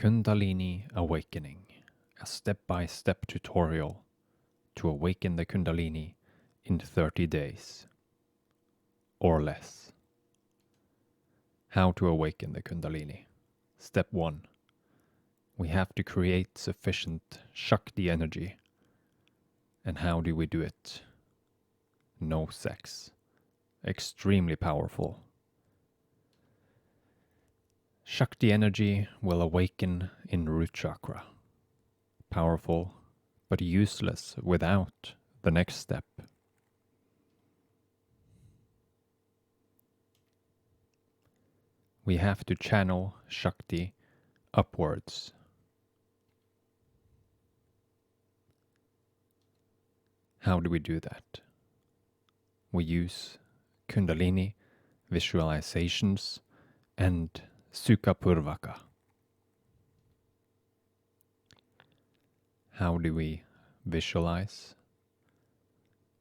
Kundalini Awakening, a step-by-step tutorial to awaken the Kundalini in 30 days or less. How to awaken the Kundalini. Step 1. We have to create sufficient Shakti energy. And how do we do it? No sex. Extremely powerful. Shakti energy will awaken in root chakra. Powerful, but useless without the next step. We have to channel Shakti upwards. How do we do that? We use Kundalini visualizations and SUKHA PURVAKA. How do we visualize?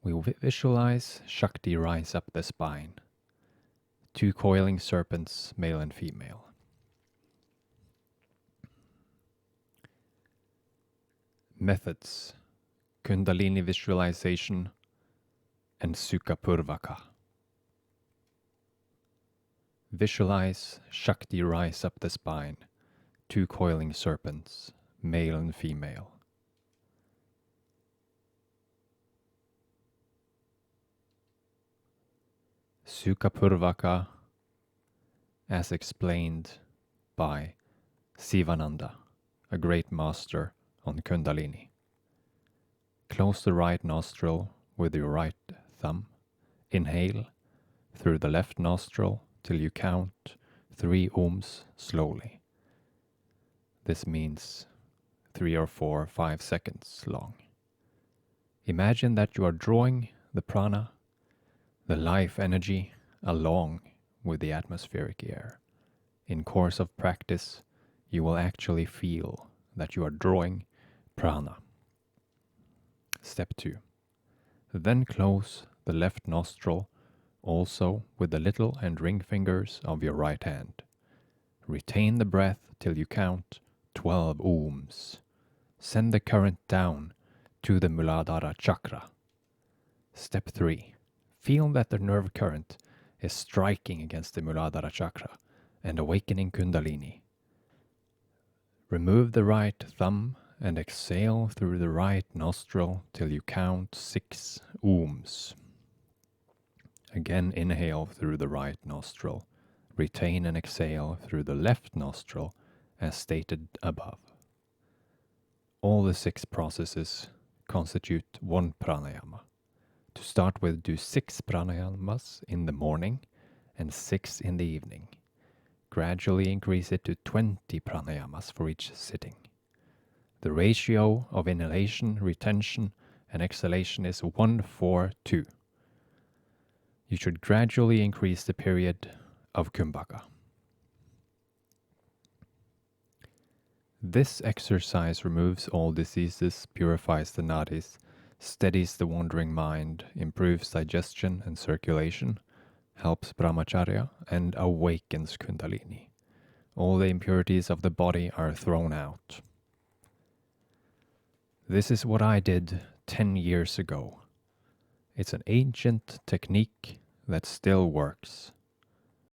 We visualize Shakti rise up the spine. 2 coiling serpents, male and female. Methods: Kundalini visualization and SUKHA PURVAKA. Visualize Shakti rise up the spine. 2 coiling serpents, male and female. SUKHA PURVAKA, as explained by Sivananda, a great master on Kundalini. Close the right nostril with your right thumb. Inhale through the left nostril till you count 3 ohms slowly. This means 3 or 4 or 5 seconds long. Imagine that you are drawing the prana, the life energy, along with the atmospheric air. In course of practice, you will actually feel that you are drawing prana. Step 2. Then close the left nostril also with the little and ring fingers of your right hand. Retain the breath till you count 12 ohms. Send the current down to the Muladhara chakra. Step 3. Feel that the nerve current is striking against the Muladhara chakra and awakening Kundalini. Remove the right thumb and exhale through the right nostril till you count 6 ohms. Again, inhale through the right nostril. Retain and exhale through the left nostril as stated above. All the 6 processes constitute 1 pranayama. To start with, do 6 pranayamas in the morning and 6 in the evening. Gradually increase it to 20 pranayamas for each sitting. The ratio of inhalation, retention, and exhalation is 1:4:2. You should gradually increase the period of kumbhaka. This exercise removes all diseases, purifies the nadis, steadies the wandering mind, improves digestion and circulation, helps brahmacharya, and awakens Kundalini. All the impurities of the body are thrown out. This is what I did 10 years ago. It's an ancient technique that still works.